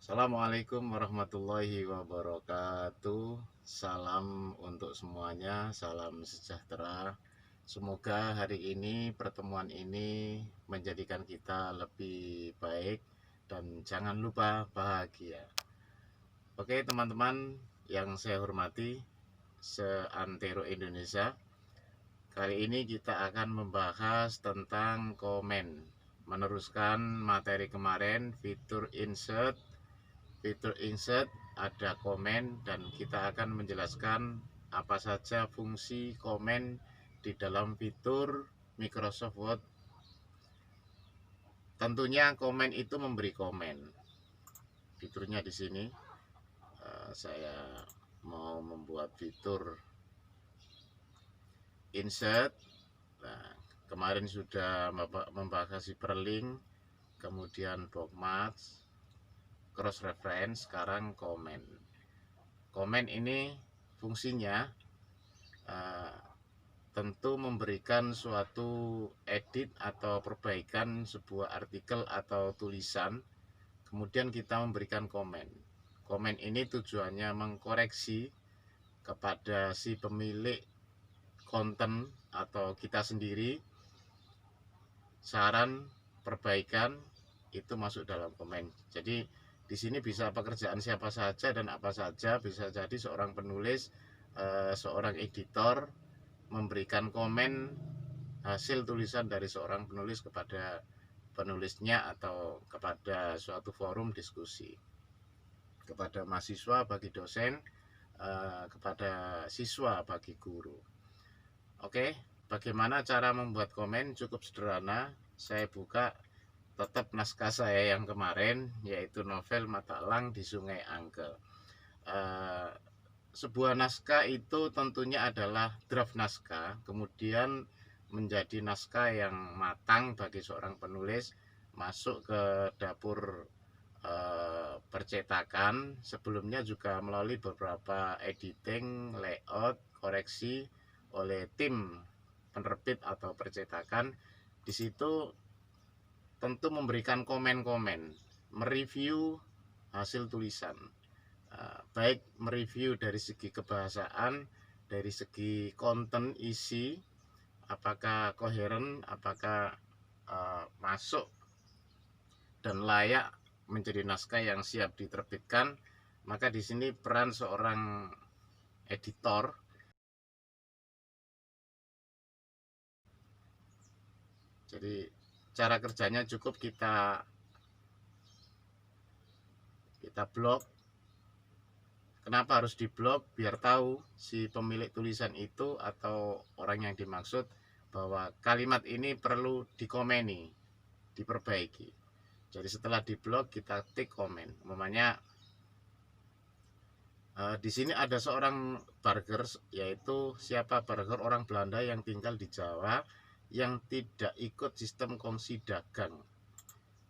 Assalamualaikum warahmatullahi wabarakatuh. Salam untuk semuanya, salam sejahtera. Semoga hari ini, pertemuan ini menjadikan kita lebih baik dan jangan lupa bahagia. Oke teman-teman yang saya hormati, seantero Indonesia. Kali ini kita akan membahas tentang komen. Meneruskan materi kemarin, fitur insert, ada komen, dan kita akan menjelaskan apa saja fungsi komen di dalam fitur Microsoft Word. Tentunya komen itu memberi komen. Fiturnya di sini. Saya mau membuat fitur insert. Nah, kemarin sudah membahas hyperlink, kemudian bookmarks, cross reference, sekarang komen. Komen ini fungsinya tentu memberikan suatu edit atau perbaikan sebuah artikel atau tulisan, kemudian kita memberikan komen. Komen ini tujuannya mengkoreksi kepada si pemilik konten atau kita sendiri. Saran, perbaikan itu masuk dalam komen. Jadi di sini bisa pekerjaan siapa saja dan apa saja, bisa jadi seorang penulis, seorang editor memberikan komen hasil tulisan dari seorang penulis kepada penulisnya atau kepada suatu forum diskusi, kepada mahasiswa bagi dosen, kepada siswa bagi guru. Oke, bagaimana cara membuat komen? Cukup sederhana. Saya buka tetap naskah saya yang kemarin, yaitu novel Mata Elang di Sungai Angke. Sebuah naskah itu tentunya adalah draft naskah, kemudian menjadi naskah yang matang bagi seorang penulis, masuk ke dapur percetakan. Sebelumnya juga melalui beberapa editing, layout, koreksi oleh tim penerbit atau percetakan. Di situ tentu memberikan komen-komen, mereview hasil tulisan. Baik mereview dari segi kebahasaan, dari segi konten isi, apakah koheren, apakah masuk dan layak menjadi naskah yang siap diterbitkan. Maka di sini peran seorang editor. Jadi cara kerjanya cukup kita blok. Kenapa harus diblok? Biar tahu si pemilik tulisan itu atau orang yang dimaksud bahwa kalimat ini perlu dikomeni, diperbaiki. Jadi setelah diblok kita tik komen. Umpamanya di sini ada seorang burger, yaitu siapa? Burger orang Belanda yang tinggal di Jawa, yang tidak ikut sistem kongsi dagang.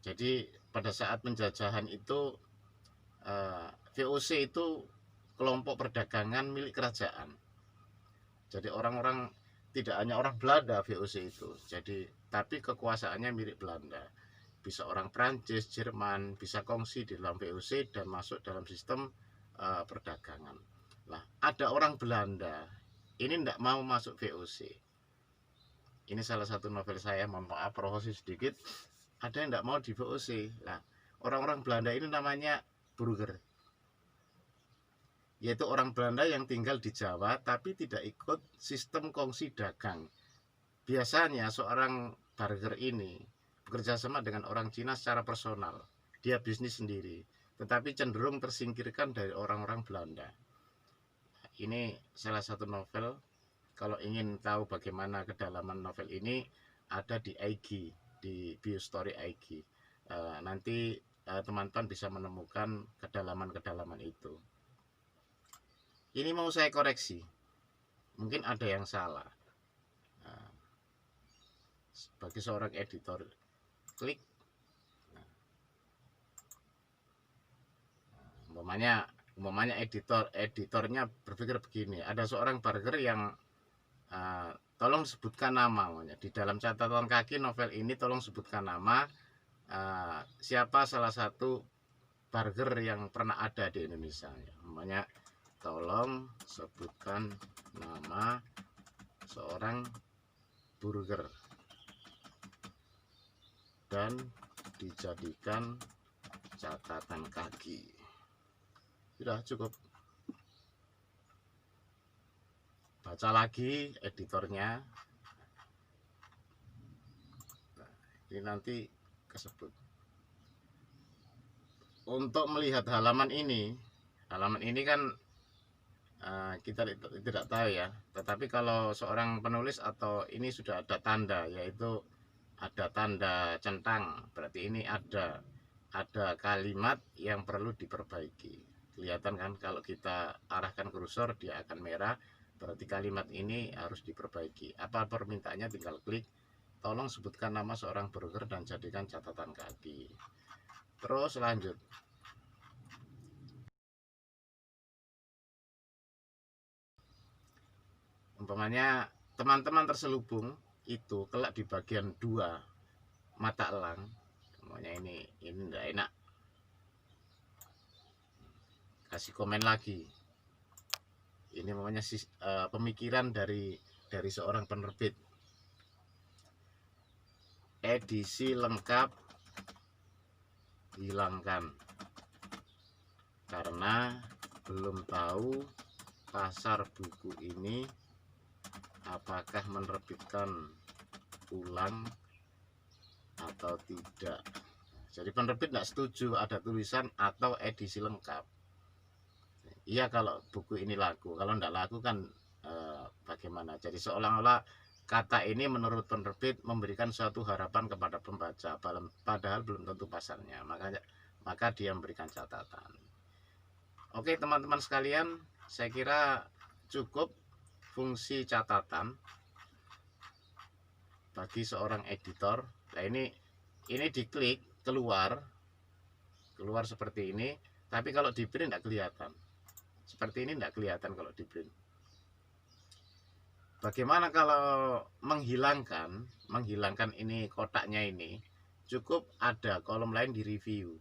Jadi pada saat penjajahan itu VOC itu kelompok perdagangan milik kerajaan. Jadi orang-orang, tidak hanya orang Belanda VOC itu, jadi tapi kekuasaannya milik Belanda. Bisa orang Prancis, Jerman, bisa kongsi di dalam VOC dan masuk dalam sistem perdagangan. Nah, ada orang Belanda ini tidak mau masuk VOC. Ini salah satu novel saya, mohon maaf promosi sedikit. Ada yang tidak mau di VOC. Nah, orang-orang Belanda ini namanya burger, yaitu orang Belanda yang tinggal di Jawa tapi tidak ikut sistem kongsi dagang. Biasanya seorang burger ini bekerja sama dengan orang Cina secara personal. Dia bisnis sendiri, tetapi cenderung tersingkirkan dari orang-orang Belanda. Ini salah satu novel. Kalau ingin tahu bagaimana kedalaman novel ini, ada di IG, di Biostory IG. Nanti teman-teman bisa menemukan kedalaman-kedalaman itu. Ini mau saya koreksi, mungkin ada yang salah. Sebagai seorang editor, klik. Umpamanya editornya berpikir begini, ada seorang burger yang tolong sebutkan nama, di dalam catatan kaki novel ini tolong sebutkan nama siapa salah satu burger yang pernah ada di Indonesia. Namanya, tolong sebutkan nama seorang burger dan dijadikan catatan kaki. Sudah cukup. Baca lagi editornya. Nah, ini nanti kesebut. Untuk melihat halaman ini kan kita tidak tahu ya. Tetapi kalau seorang penulis atau ini sudah ada tanda, yaitu ada tanda centang, berarti ini ada kalimat yang perlu diperbaiki. Kelihatan kan, kalau kita arahkan kursor dia akan merah, berarti kalimat ini harus diperbaiki. Apa permintaannya, tinggal klik tolong sebutkan nama seorang burger dan jadikan catatan kaki. Terus lanjut. Umpamanya teman-teman terselubung itu kelak di bagian 2 mata elang, umpamanya ini enggak enak, kasih komen lagi. Ini namanya pemikiran dari seorang penerbit. Edisi lengkap hilangkan karena belum tahu pasar buku ini apakah menerbitkan ulang atau tidak. Jadi penerbit tidak setuju ada tulisan atau edisi lengkap. Iya kalau buku ini laku, kalau tidak laku kan bagaimana? Jadi seolah-olah kata ini menurut penerbit memberikan suatu harapan kepada pembaca, padahal belum tentu pasarnya. Maka dia memberikan catatan. Oke teman-teman sekalian, saya kira cukup fungsi catatan bagi seorang editor. Nah ini diklik keluar seperti ini, tapi kalau di print tidak kelihatan. Seperti ini tidak kelihatan kalau di print. Bagaimana kalau menghilangkan ini kotaknya ini? Cukup ada kolom lain di review.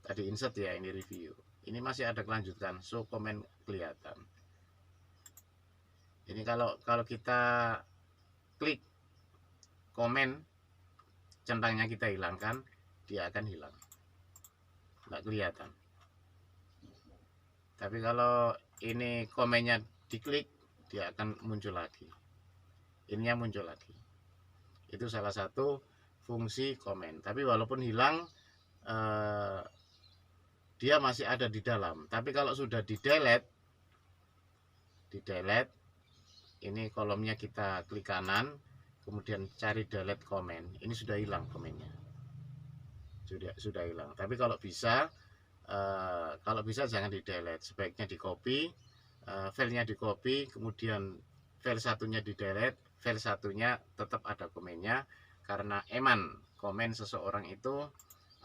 Tadi insert ya, ini review. Ini masih ada kelanjutan, show comment kelihatan. Ini kalau kita klik komen, centangnya kita hilangkan, dia akan hilang. Nggak kelihatan. Tapi kalau ini komennya diklik, dia akan muncul lagi. Ininya muncul lagi. Itu salah satu fungsi komen. Tapi walaupun hilang, dia masih ada di dalam. Tapi kalau sudah di delete, ini kolomnya kita klik kanan, kemudian cari delete komen. Ini sudah hilang komennya. Sudah hilang. Tapi kalau bisa jangan di delete, sebaiknya di copy, filenya di copy, kemudian file satunya di delete, file satunya tetap ada komennya, karena komen seseorang itu,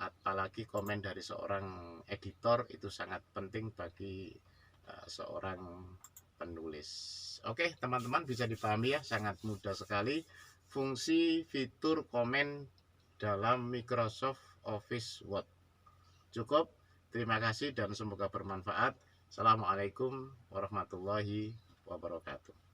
apalagi komen dari seorang editor, itu sangat penting bagi seorang penulis. Oke teman-teman, bisa dipahami ya, sangat mudah sekali fungsi fitur komen dalam Microsoft Office Word. Cukup. Terima kasih dan semoga bermanfaat. Assalamualaikum warahmatullahi wabarakatuh.